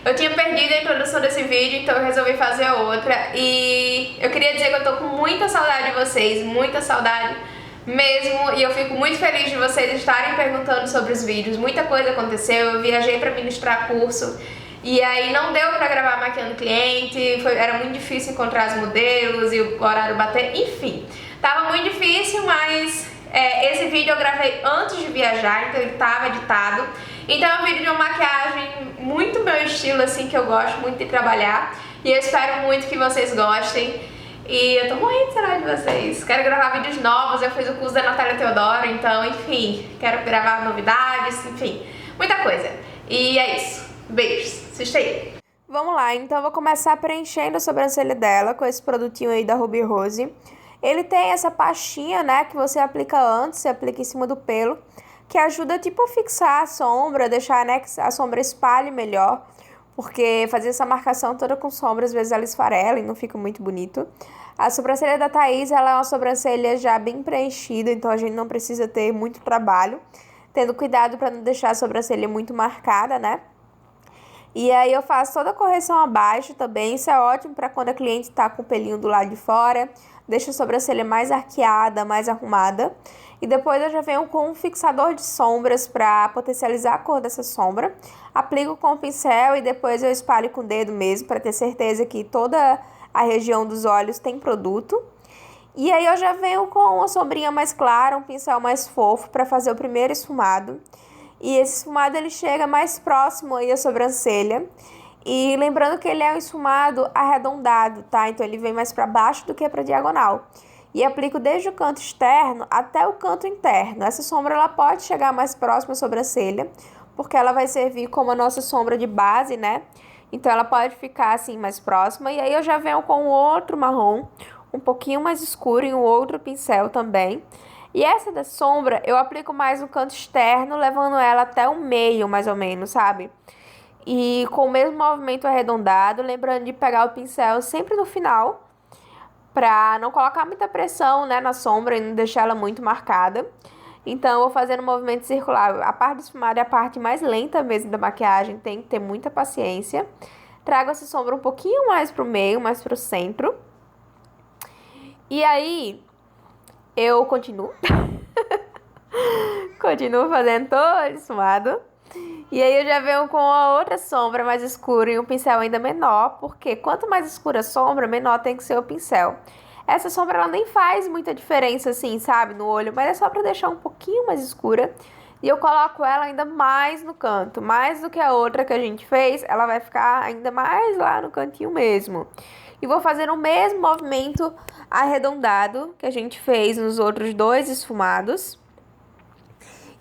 Eu tinha perdido a introdução desse vídeo, então eu resolvi fazer outra. E eu queria dizer que eu tô com muita saudade de vocês, muita saudade mesmo. E eu fico muito feliz de vocês estarem perguntando sobre os vídeos. Muita coisa aconteceu, eu viajei pra ministrar curso. E aí não deu pra gravar maquiando cliente, era muito difícil encontrar os modelos e o horário bater, enfim. Tava muito difícil, mas esse vídeo eu gravei antes de viajar, então ele tava editado. Então é um vídeo de uma maquiagem muito meu estilo, assim, que eu gosto muito de trabalhar. E eu espero muito que vocês gostem. E eu tô morrendo de saudade de vocês. Quero gravar vídeos novos, eu fiz o curso da Natália Teodoro, então, enfim, quero gravar novidades, enfim, muita coisa. E é isso. Beijos. Assista aí. Vamos lá, então eu vou começar preenchendo a sobrancelha dela com esse produtinho aí da Ruby Rose. Ele tem essa pastinha, né, que você aplica antes, você aplica em cima do pelo, que ajuda, tipo, a fixar a sombra, deixar, né, que a sombra espalhe melhor, porque fazer essa marcação toda com sombra, às vezes ela esfarela e não fica muito bonito. A sobrancelha da Thaís, ela é uma sobrancelha já bem preenchida, então a gente não precisa ter muito trabalho, tendo cuidado para não deixar a sobrancelha muito marcada, né? E aí eu faço toda a correção abaixo também, isso é ótimo para quando a cliente tá com o pelinho do lado de fora, deixa a sobrancelha mais arqueada, mais arrumada. E depois eu já venho com um fixador de sombras para potencializar a cor dessa sombra. Aplico com o pincel e depois eu espalho com o dedo mesmo, para ter certeza que toda a região dos olhos tem produto. E aí eu já venho com uma sombrinha mais clara, um pincel mais fofo para fazer o primeiro esfumado. E esse esfumado ele chega mais próximo aí à sobrancelha. E lembrando que ele é um esfumado arredondado, tá? Então ele vem mais para baixo do que para diagonal. E aplico desde o canto externo até o canto interno. Essa sombra ela pode chegar mais próxima à sobrancelha, porque ela vai servir como a nossa sombra de base, né? Então ela pode ficar assim mais próxima. E aí eu já venho com outro marrom, um pouquinho mais escuro, em um outro pincel também. E essa da sombra eu aplico mais no canto externo, levando ela até o meio, mais ou menos, sabe? E com o mesmo movimento arredondado, lembrando de pegar o pincel sempre no final, pra não colocar muita pressão, né, na sombra e não deixar ela muito marcada. Então eu vou fazendo um movimento circular. A parte esfumada é a parte mais lenta mesmo da maquiagem, tem que ter muita paciência. Trago essa sombra um pouquinho mais pro meio, mais pro centro. E aí eu continuo. Continuo fazendo todo esfumado. E aí eu já venho com a outra sombra mais escura e um pincel ainda menor, porque quanto mais escura a sombra, menor tem que ser o pincel. Essa sombra ela nem faz muita diferença assim, sabe, no olho, mas é só pra deixar um pouquinho mais escura. E eu coloco ela ainda mais no canto, mais do que a outra que a gente fez, ela vai ficar ainda mais lá no cantinho mesmo. E vou fazer o mesmo movimento arredondado que a gente fez nos outros dois esfumados.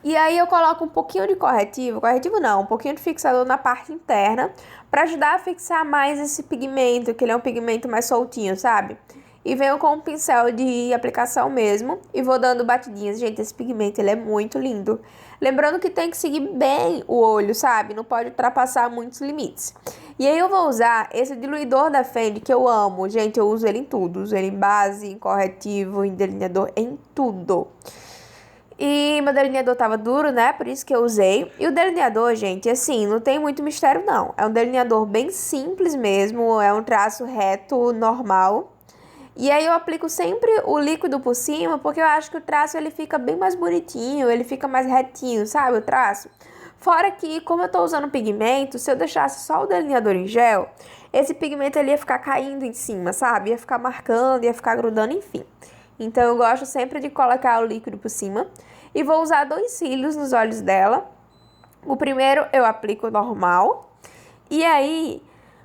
E aí eu coloco um pouquinho de corretivo não, um pouquinho de fixador na parte interna, para ajudar a fixar mais esse pigmento, que ele é um pigmento mais soltinho, sabe? E venho com um pincel de aplicação mesmo e vou dando batidinhas. Gente, esse pigmento ele é muito lindo. Lembrando que tem que seguir bem o olho, sabe? Não pode ultrapassar muitos limites. E aí eu vou usar esse diluidor da Fendi que eu amo. Gente, eu uso ele em tudo. Uso ele em base, em corretivo, em delineador, em tudo. E meu delineador tava duro, né? Por isso que eu usei. E o delineador, gente, assim, não tem muito mistério, não. É um delineador bem simples mesmo. É um traço reto, normal. E aí eu aplico sempre o líquido por cima, porque eu acho que o traço ele fica bem mais bonitinho, ele fica mais retinho, sabe, o traço? Fora que, como eu tô usando pigmento, se eu deixasse só o delineador em gel, esse pigmento ele ia ficar caindo em cima, sabe? Ia ficar marcando, ia ficar grudando, enfim. Então eu gosto sempre de colocar o líquido por cima. E vou usar 2 cílios nos olhos dela. O primeiro eu aplico normal. E aí,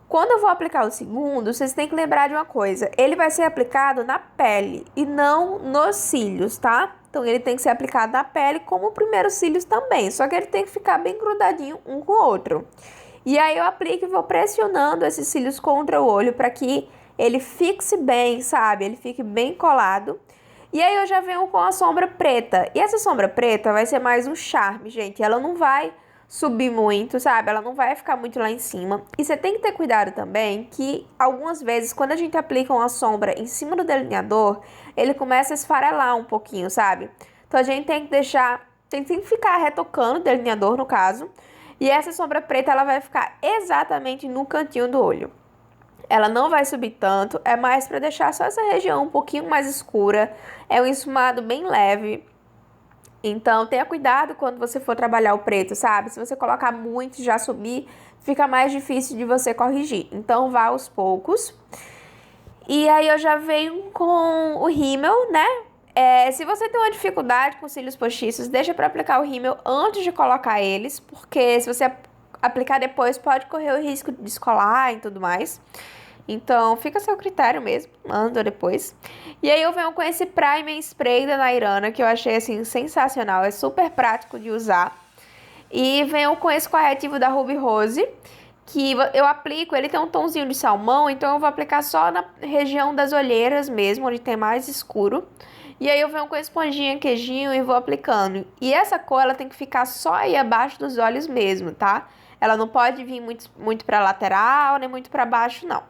quando eu vou aplicar o segundo, vocês têm que lembrar de uma coisa. Ele vai ser aplicado na pele e não nos cílios, tá? Então ele tem que ser aplicado na pele como o primeiro cílios também. Só que ele tem que ficar bem grudadinho um com o outro. E aí eu aplico e vou pressionando esses cílios contra o olho para que ele fixe bem, sabe? Ele fique bem colado. E aí eu já venho com a sombra preta. E essa sombra preta vai ser mais um charme, gente. Ela não vai subir muito, sabe? Ela não vai ficar muito lá em cima. E você tem que ter cuidado também que algumas vezes, quando a gente aplica uma sombra em cima do delineador, ele começa a esfarelar um pouquinho, sabe? Então a gente tem que deixar, tem que ficar retocando o delineador, no caso. E essa sombra preta, ela vai ficar exatamente no cantinho do olho. Ela não vai subir tanto, é mais para deixar só essa região um pouquinho mais escura. É um esfumado bem leve. Então, tenha cuidado quando você for trabalhar o preto, sabe? Se você colocar muito e já subir, fica mais difícil de você corrigir. Então, vá aos poucos. E aí, eu já venho com o rímel, né? Se você tem uma dificuldade com cílios postiços, deixa para aplicar o rímel antes de colocar eles, porque se você aplicar depois, pode correr o risco de descolar e tudo mais. Então, fica a seu critério mesmo, antes ou depois. E aí eu venho com esse primer spray da Nairana, que eu achei, assim, sensacional. É super prático de usar. E venho com esse corretivo da Ruby Rose, que eu aplico, ele tem um tomzinho de salmão, então eu vou aplicar só na região das olheiras mesmo, onde tem mais escuro. E aí eu venho com a esponjinha queijinho e vou aplicando. E essa cor, ela tem que ficar só aí abaixo dos olhos mesmo, tá? Ela não pode vir muito pra lateral, nem muito pra baixo, não.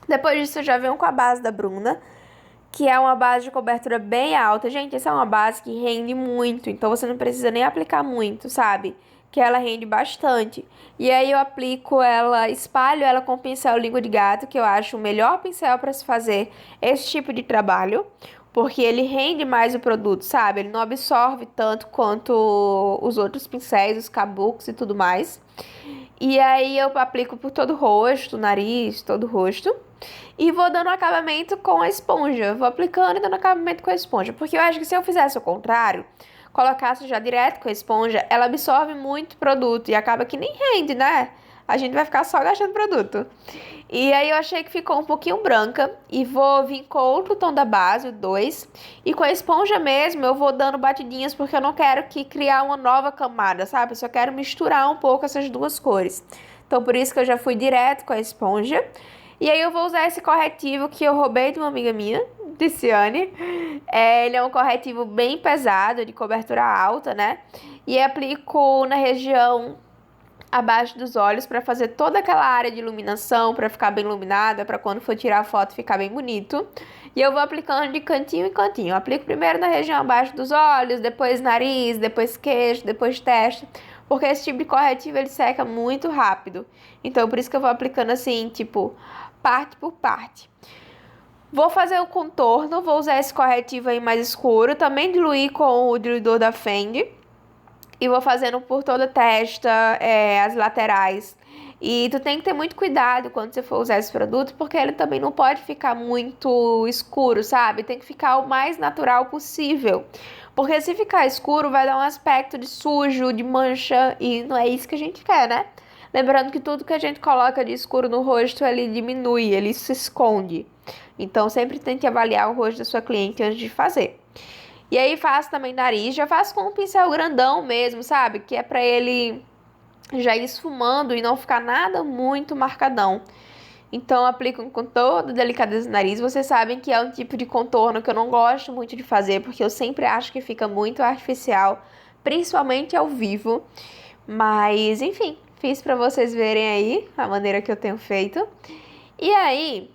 Depois disso, eu já venho com a base da Bruna, que é uma base de cobertura bem alta. Gente, essa é uma base que rende muito, então você não precisa nem aplicar muito, sabe? Que ela rende bastante. E aí eu aplico ela, espalho ela com o pincel língua de gato, que eu acho o melhor pincel para se fazer esse tipo de trabalho, porque ele rende mais o produto, sabe? Ele não absorve tanto quanto os outros pincéis, os kabuks e tudo mais. E aí eu aplico por todo o rosto, nariz, todo o rosto. E vou dando acabamento com a esponja. Vou aplicando e dando acabamento com a esponja. Porque eu acho que se eu fizesse o contrário, colocasse já direto com a esponja, ela absorve muito produto e acaba que nem rende, né? A gente vai ficar só gastando produto. E aí eu achei que ficou um pouquinho branca. E vou vir com outro tom da base, o 2. E com a esponja mesmo, eu vou dando batidinhas porque eu não quero que criar uma nova camada, sabe? Eu só quero misturar um pouco essas duas cores. Então por isso que eu já fui direto com a esponja. E aí eu vou usar esse corretivo que eu roubei de uma amiga minha, Ticiane. Ele é um corretivo bem pesado, de cobertura alta, né? E aplico na região abaixo dos olhos para fazer toda aquela área de iluminação, para ficar bem iluminada, para quando for tirar a foto ficar bem bonito. E eu vou aplicando de cantinho em cantinho. Eu aplico primeiro na região abaixo dos olhos, depois nariz, depois queixo, depois testa, porque esse tipo de corretivo ele seca muito rápido. Então por isso que eu vou aplicando assim, tipo, parte por parte. Vou fazer o contorno, vou usar esse corretivo aí mais escuro, também diluir com o diluidor da Fendi. E vou fazendo por toda a testa, as laterais. E tu tem que ter muito cuidado quando você for usar esse produto, porque ele também não pode ficar muito escuro, sabe? Tem que ficar o mais natural possível. Porque se ficar escuro, vai dar um aspecto de sujo, de mancha, e não é isso que a gente quer, né? Lembrando que tudo que a gente coloca de escuro no rosto, ele diminui, ele se esconde. Então, sempre tente avaliar o rosto da sua cliente antes de fazer. E aí, faço também nariz, já faço com um pincel grandão mesmo, sabe? Que é pra ele já ir esfumando e não ficar nada muito marcadão. Então, aplico com toda a delicadeza no nariz. Vocês sabem que é um tipo de contorno que eu não gosto muito de fazer, porque eu sempre acho que fica muito artificial, principalmente ao vivo. Mas, enfim, fiz pra vocês verem aí a maneira que eu tenho feito. E aí,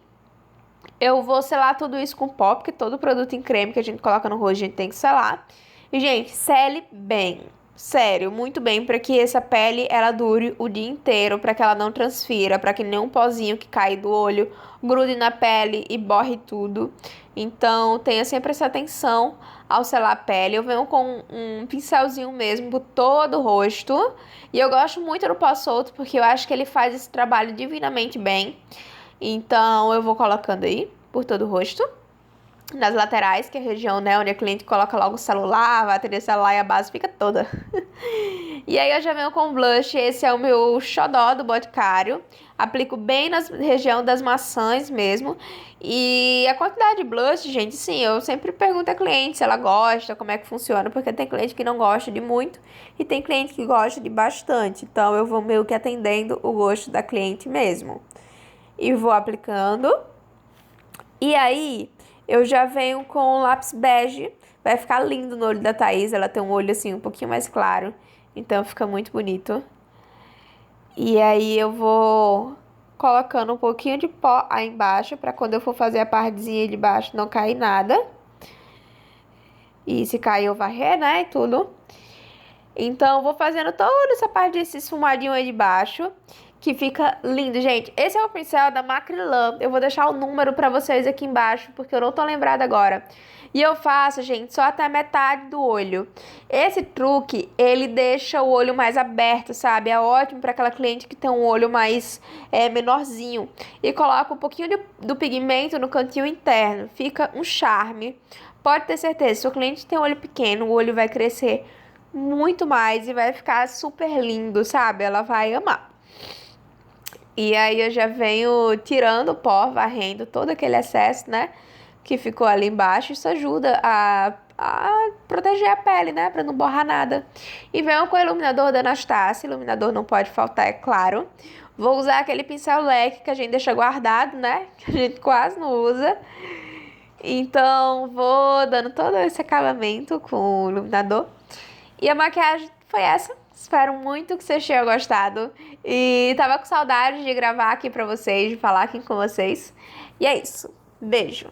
eu vou selar tudo isso com pó, porque todo produto em creme que a gente coloca no rosto, a gente tem que selar. E, gente, sele bem. Sério, muito bem, para que essa pele, ela dure o dia inteiro, para que ela não transfira, para que nenhum pozinho que cai do olho grude na pele e borre tudo. Então, tenha sempre essa atenção ao selar a pele. Eu venho com um pincelzinho mesmo por todo o rosto. E eu gosto muito do pó solto, porque eu acho que ele faz esse trabalho divinamente bem. Então, eu vou colocando aí por todo o rosto. Nas laterais, que é a região, né, onde a cliente coloca logo o celular, a bateria do celular e a base fica toda. E aí eu já venho com o blush, esse é o meu xodó do Boticário. Aplico bem na região das maçãs mesmo. E a quantidade de blush, gente, sim, eu sempre pergunto à cliente se ela gosta, como é que funciona, porque tem cliente que não gosta de muito e tem cliente que gosta de bastante. Então eu vou meio que atendendo o gosto da cliente mesmo. E vou aplicando. E aí eu já venho com o lápis bege. Vai ficar lindo no olho da Thaís. Ela tem um olho assim um pouquinho mais claro. Então fica muito bonito. E aí eu vou colocando um pouquinho de pó aí embaixo, pra quando eu for fazer a partezinha de baixo não cair nada. E se cair eu varrer, né, e tudo. Então, vou fazendo toda essa parte desse esfumadinho aí de baixo, que fica lindo, gente. Esse é o pincel da Macrylan. Eu vou deixar o número pra vocês aqui embaixo, porque eu não tô lembrada agora. E eu faço, gente, só até a metade do olho. Esse truque, ele deixa o olho mais aberto, sabe? É ótimo pra aquela cliente que tem um olho mais menorzinho. E coloca um pouquinho do pigmento no cantinho interno. Fica um charme. Pode ter certeza, se o cliente tem um olho pequeno, o olho vai crescer muito mais e vai ficar super lindo, sabe? Ela vai amar. E aí eu já venho tirando o pó, varrendo todo aquele excesso, né? Que ficou ali embaixo. Isso ajuda a proteger a pele, né? Pra não borrar nada. E venho com o iluminador da Anastasia. Iluminador não pode faltar, é claro. Vou usar aquele pincel leque que a gente deixa guardado, né? Que a gente quase não usa. Então, vou dando todo esse acabamento com o iluminador. E a maquiagem foi essa. Espero muito que vocês tenham gostado. E tava com saudade de gravar aqui pra vocês, de falar aqui com vocês. E é isso. Beijo!